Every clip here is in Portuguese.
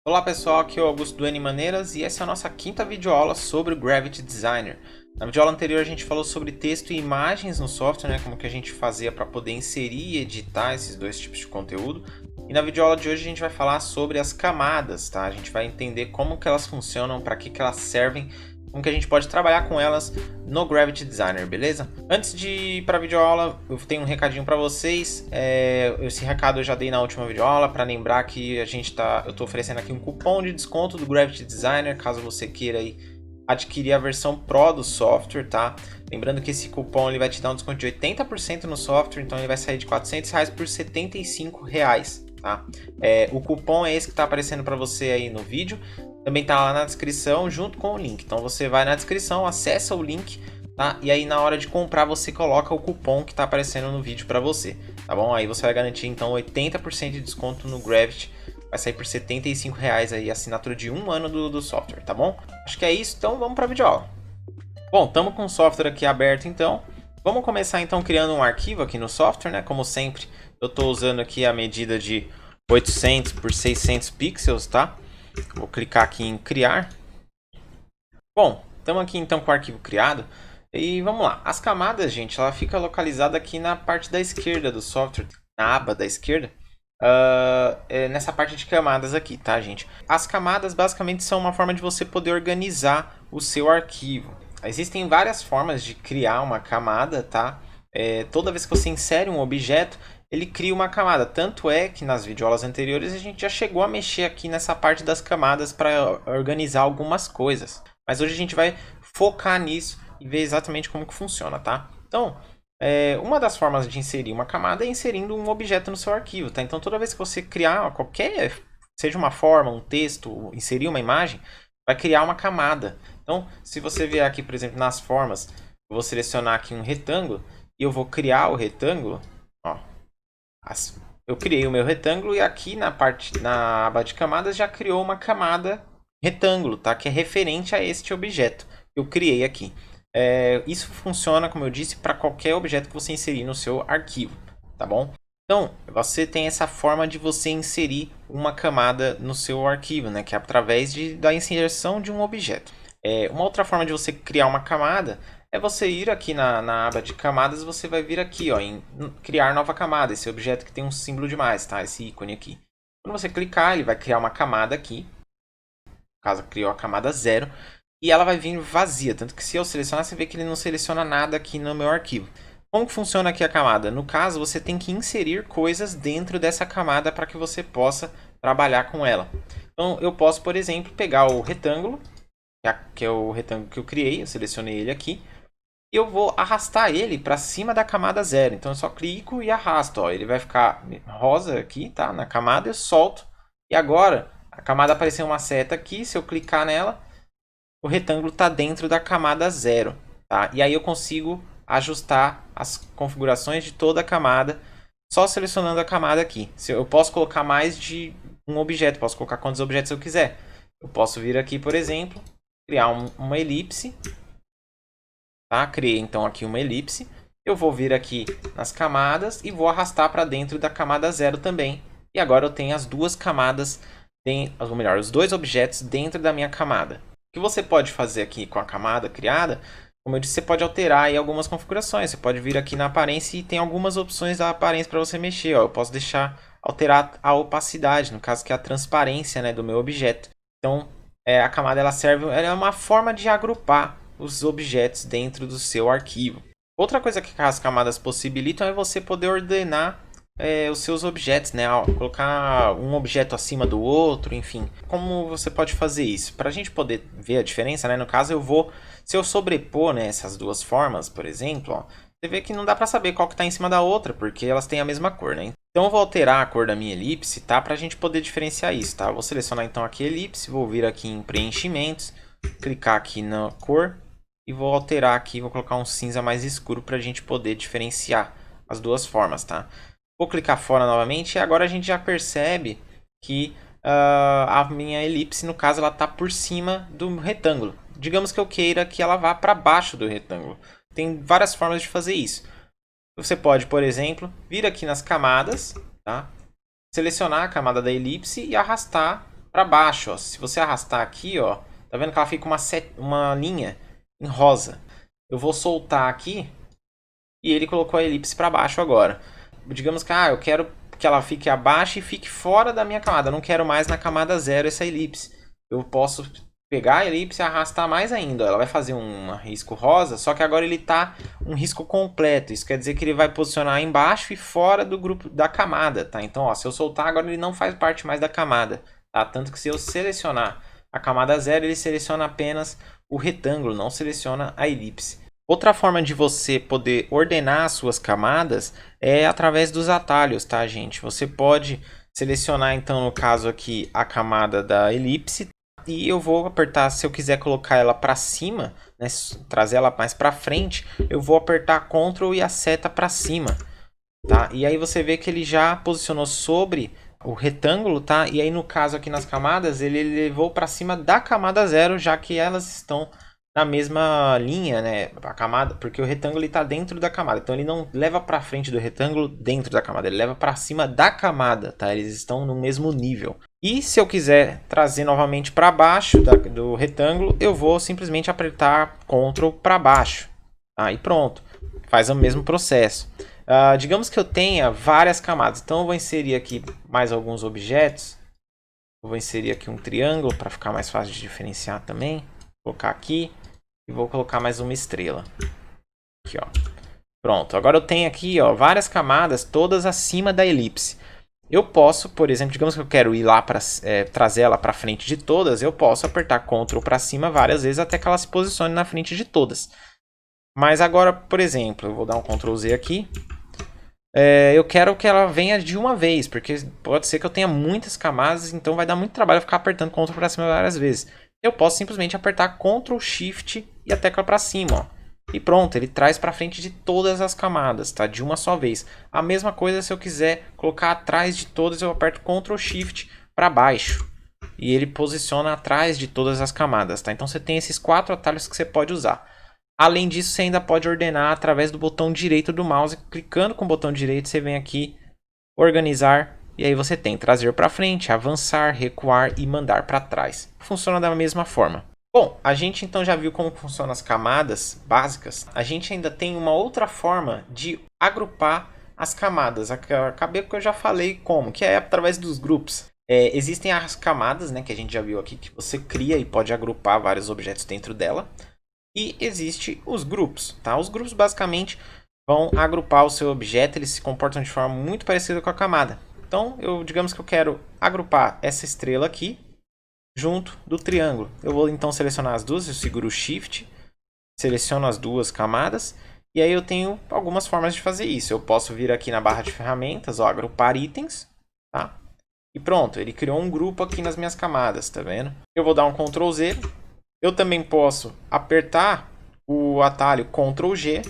Olá pessoal, aqui é o Augusto do N Maneiras e essa é a nossa quinta videoaula sobre o Gravity Designer. Na videoaula anterior a gente falou sobre texto e imagens no software, né, como que a gente fazia para poder inserir e editar esses dois tipos de conteúdo. E na videoaula de hoje a gente vai falar sobre as camadas, tá? A gente vai entender como que elas funcionam, para que elas servem, como que a gente pode trabalhar com elas no Gravity Designer, beleza? Antes de ir para a videoaula, eu tenho um recadinho para vocês. Esse recado eu já dei na última videoaula para lembrar que eu estou oferecendo aqui um cupom de desconto do Gravity Designer, caso você queira aí adquirir a versão Pro do software, tá? Lembrando que esse cupom ele vai te dar um desconto de 80% no software, então ele vai sair de R$400 por R$75, tá? O cupom é esse que está aparecendo para você aí no vídeo. Também tá lá na descrição junto com o link. Então você vai na descrição, acessa o link, tá? E aí na hora de comprar você coloca o cupom que tá aparecendo no vídeo para você, tá bom? Aí você vai garantir então 80% de desconto no Gravity. Vai sair por R$75 aí a assinatura de 1 ano do software, tá bom? Acho que é isso, então vamos para a videoaula. Bom, estamos com o software aqui aberto então. Vamos começar então criando um arquivo aqui no software, né? Como sempre, eu estou usando aqui a medida de 800 por 600 pixels, tá? Vou clicar aqui em criar. Bom, estamos aqui então com o arquivo criado. E vamos lá. As camadas, gente, ela fica localizada aqui na parte da esquerda do software, na aba da esquerda. Nessa parte de camadas aqui, tá, gente? As camadas basicamente são uma forma de você poder organizar o seu arquivo. Existem várias formas de criar uma camada, tá? Toda vez que você insere um objeto, ele cria uma camada. Tanto é que nas videoaulas anteriores a gente já chegou a mexer aqui nessa parte das camadas para organizar algumas coisas. Mas hoje a gente vai focar nisso e ver exatamente como que funciona, tá? Então, uma das formas de inserir uma camada é inserindo um objeto no seu arquivo, tá? Então toda vez que você criar qualquer, seja uma forma, um texto, inserir uma imagem, vai criar uma camada. Então, se você vier aqui, por exemplo, nas formas, eu vou selecionar aqui um retângulo e eu vou criar o retângulo, ó. Eu criei o meu retângulo e aqui na aba de camadas já criou uma camada retângulo, tá? Que é referente a este objeto que eu criei aqui. Isso funciona, como eu disse, para qualquer objeto que você inserir no seu arquivo, tá bom? Então, você tem essa forma de você inserir uma camada no seu arquivo, né? Que é através da inserção de um objeto. Uma outra forma de você criar uma camada é você ir aqui na aba de camadas, você vai vir aqui, ó, em criar nova camada, esse objeto que tem um símbolo de mais, tá? Esse ícone aqui. Quando você clicar, ele vai criar uma camada aqui. No caso, criou a camada 0. E ela vai vir vazia, tanto que se eu selecionar, você vê que ele não seleciona nada aqui no meu arquivo. Como que funciona aqui a camada? No caso, você tem que inserir coisas dentro dessa camada para que você possa trabalhar com ela. Então, eu posso, por exemplo, pegar o retângulo, que é o retângulo que eu criei, eu selecionei ele aqui, e eu vou arrastar ele para cima da camada 0. Então, eu só clico e arrasto. Ó. Ele vai ficar rosa aqui, tá? Na camada, eu solto. E agora, a camada apareceu uma seta aqui, se eu clicar nela, o retângulo está dentro da camada 0. Tá? E aí eu consigo ajustar as configurações de toda a camada só selecionando a camada aqui. Eu posso colocar mais de um objeto, posso colocar quantos objetos eu quiser. Eu posso vir aqui, por exemplo, criar uma elipse. Tá? Criei então aqui uma elipse. Eu vou vir aqui nas camadas e vou arrastar para dentro da camada 0 também. E agora eu tenho as duas camadas, ou melhor, os dois objetos dentro da minha camada. O que você pode fazer aqui com a camada criada, como eu disse, você pode alterar aí algumas configurações. Você pode vir aqui na aparência e tem algumas opções da aparência para você mexer. Ó. Eu posso alterar a opacidade, no caso que é a transparência, né, do meu objeto. Então, a camada ela é uma forma de agrupar os objetos dentro do seu arquivo. Outra coisa que as camadas possibilitam é você poder ordenar os seus objetos, né? Colocar um objeto acima do outro, enfim. Como você pode fazer isso? Para a gente poder ver a diferença, né? No caso, se eu sobrepor, né, essas duas formas, por exemplo, ó, você vê que não dá para saber qual que está em cima da outra, porque elas têm a mesma cor, né? Então eu vou alterar a cor da minha elipse, tá? Para a gente poder diferenciar isso, tá? Eu vou selecionar então aqui a elipse, vou vir aqui em preenchimentos, clicar aqui na cor e vou alterar aqui, vou colocar um cinza mais escuro para a gente poder diferenciar as duas formas, tá? Vou clicar fora novamente e agora a gente já percebe que a minha elipse, no caso, ela está por cima do retângulo. Digamos que eu queira que ela vá para baixo do retângulo. Tem várias formas de fazer isso. Você pode, por exemplo, vir aqui nas camadas, tá? Selecionar a camada da elipse e arrastar para baixo, ó. Se você arrastar aqui, ó, tá vendo que ela fica uma linha em rosa. Eu vou soltar aqui e ele colocou a elipse para baixo agora. Digamos que eu quero que ela fique abaixo e fique fora da minha camada. Eu não quero mais na camada 0 essa elipse. Eu posso pegar a elipse e arrastar mais ainda. Ela vai fazer um risco rosa, só que agora ele está um risco completo. Isso quer dizer que ele vai posicionar embaixo e fora do grupo da camada, tá? Então, ó, se eu soltar agora ele não faz parte mais da camada, tá? Tanto que se eu selecionar a camada 0, ele seleciona apenas o retângulo, não seleciona a elipse. Outra forma de você poder ordenar as suas camadas é através dos atalhos, tá, gente? Você pode selecionar, então, no caso aqui, a camada da elipse. E eu vou apertar, se eu quiser colocar ela para cima, né, trazer ela mais para frente, eu vou apertar Ctrl e a seta para cima, tá? E aí você vê que ele já posicionou sobre o retângulo, tá? E aí no caso aqui nas camadas, ele levou para cima da camada 0, já que elas estão na mesma linha, né? A camada, porque o retângulo está dentro da camada, então ele não leva para frente do retângulo dentro da camada, ele leva para cima da camada, tá? Eles estão no mesmo nível. E se eu quiser trazer novamente para baixo do retângulo, eu vou simplesmente apertar Ctrl para baixo. Aí pronto, faz o mesmo processo. Digamos que eu tenha várias camadas, então eu vou inserir aqui mais alguns objetos. Eu vou inserir aqui um triângulo para ficar mais fácil de diferenciar também. Vou colocar aqui e vou colocar mais uma estrela. Aqui, ó. Pronto, agora eu tenho aqui, ó, várias camadas, todas acima da elipse. Eu posso, por exemplo, digamos que eu quero ir lá para trazer ela para frente de todas, eu posso apertar Ctrl para cima várias vezes até que ela se posicione na frente de todas. Mas agora, por exemplo, eu vou dar um Ctrl Z aqui. Eu quero que ela venha de uma vez, porque pode ser que eu tenha muitas camadas, então vai dar muito trabalho ficar apertando Ctrl para cima várias vezes. Eu posso simplesmente apertar Ctrl Shift e a tecla para cima, ó. E pronto, ele traz para frente de todas as camadas, tá? De uma só vez. A mesma coisa se eu quiser colocar atrás de todas, eu aperto Ctrl Shift para baixo. E ele posiciona atrás de todas as camadas, tá? Então você tem esses 4 atalhos que você pode usar. Além disso, você ainda pode ordenar através do botão direito do mouse. Clicando com o botão direito, você vem aqui, organizar. E aí você tem trazer para frente, avançar, recuar e mandar para trás. Funciona da mesma forma. Bom, a gente então já viu como funcionam as camadas básicas. A gente ainda tem uma outra forma de agrupar as camadas. Acabei que eu já falei como, que é através dos grupos. Existem as camadas, né, que a gente já viu aqui, que você cria e pode agrupar vários objetos dentro dela. E existe os grupos, tá? Os grupos basicamente vão agrupar o seu objeto, eles se comportam de forma muito parecida com a camada. Então, digamos que eu quero agrupar essa estrela aqui junto do triângulo. Eu vou então selecionar as duas, eu seguro o Shift, seleciono as duas camadas e aí eu tenho algumas formas de fazer isso. Eu posso vir aqui na barra de ferramentas, ó, agrupar itens, tá? E pronto, ele criou um grupo aqui nas minhas camadas, tá vendo? Eu vou dar um Ctrl Z. Eu também posso apertar o atalho Ctrl G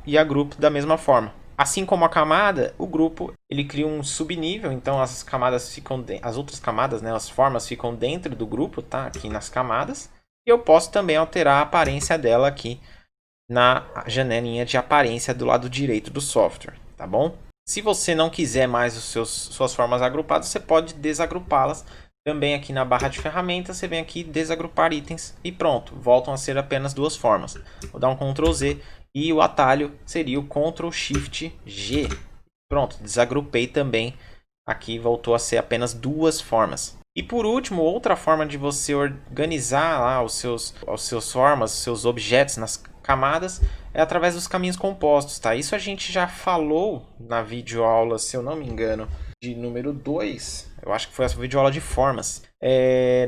e agrupo da mesma forma. Assim como a camada, o grupo ele cria um subnível, então as camadas ficam as outras camadas, né, as formas ficam dentro do grupo, tá? Aqui nas camadas. E eu posso também alterar a aparência dela aqui na janelinha de aparência do lado direito do software, tá bom? Se você não quiser mais suas formas agrupadas, você pode desagrupá-las. Também aqui na barra de ferramentas, você vem aqui desagrupar itens e pronto, voltam a ser apenas duas formas. Vou dar um Ctrl Z e o atalho seria o Ctrl Shift G. Pronto, desagrupei também. Aqui voltou a ser apenas duas formas. E por último, outra forma de você organizar lá os seus formas, os seus objetos nas camadas é através dos caminhos compostos, tá? Isso a gente já falou na videoaula, se eu não me engano, de número 2. Eu acho que foi essa videoaula de formas.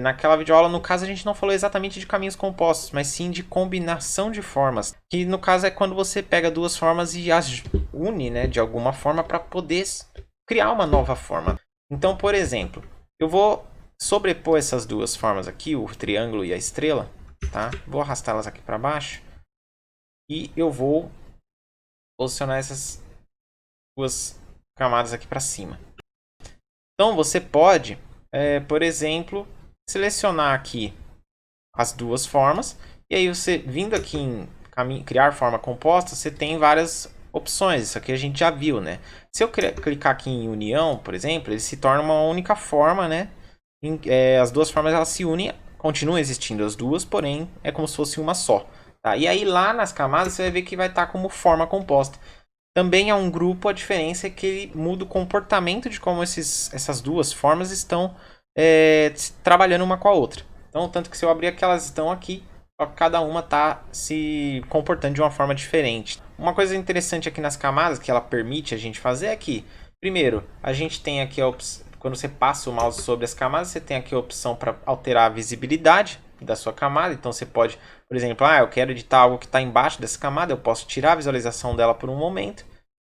Naquela videoaula, no caso, a gente não falou exatamente de caminhos compostos, mas sim de combinação de formas. Que no caso é quando você pega duas formas e as une, né, de alguma forma para poder criar uma nova forma. Então, por exemplo, eu vou sobrepor essas duas formas aqui, o triângulo e a estrela, tá? Vou arrastá-las aqui para baixo. E eu vou posicionar essas duas camadas aqui para cima. Então você pode, por exemplo, selecionar aqui as duas formas. E aí você vindo aqui em criar forma composta, você tem várias opções. Isso aqui a gente já viu, né? Se eu clicar aqui em união, por exemplo, ele se torna uma única forma, né? as duas formas elas se unem, continuam existindo as duas, porém é como se fosse uma só. Tá? E aí lá nas camadas você vai ver que vai estar como forma composta. Também é um grupo, a diferença é que ele muda o comportamento de como essas duas formas estão trabalhando uma com a outra. Então, tanto que se eu abrir aqui, elas estão aqui, só que cada uma está se comportando de uma forma diferente. Uma coisa interessante aqui nas camadas que ela permite a gente fazer é que, primeiro, a gente tem aqui a opção, quando você passa o mouse sobre as camadas, você tem aqui a opção para alterar a visibilidade da sua camada. Então você pode, por exemplo, eu quero editar algo que está embaixo dessa camada, eu posso tirar a visualização dela por um momento,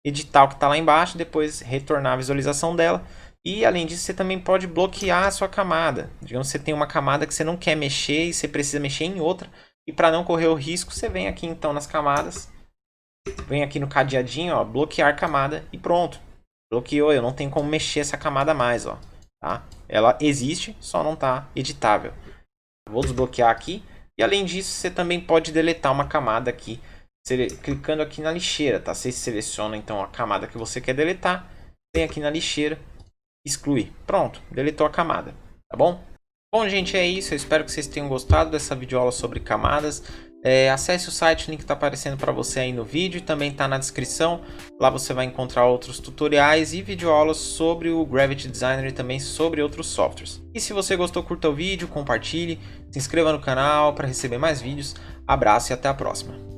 editar o que está lá embaixo, depois retornar a visualização dela. E além disso, você também pode bloquear a sua camada. Digamos que você tem uma camada que você não quer mexer e você precisa mexer em outra. E para não correr o risco, você vem aqui então nas camadas, vem aqui no cadeadinho, ó, bloquear camada e pronto. Bloqueou, eu não tenho como mexer essa camada mais, ó. Tá? Ela existe, só não está editável. Vou desbloquear aqui. E além disso, você também pode deletar uma camada aqui, clicando aqui na lixeira, tá? Você seleciona então a camada que você quer deletar, vem aqui na lixeira, exclui. Pronto, deletou a camada, tá bom? Bom, gente, é isso. Eu espero que vocês tenham gostado dessa videoaula sobre camadas. Acesse o site, o link está aparecendo para você aí no vídeo e também está na descrição. Lá você vai encontrar outros tutoriais e videoaulas sobre o Gravity Designer e também sobre outros softwares. E se você gostou, curta o vídeo, compartilhe, se inscreva no canal para receber mais vídeos. Abraço e até a próxima.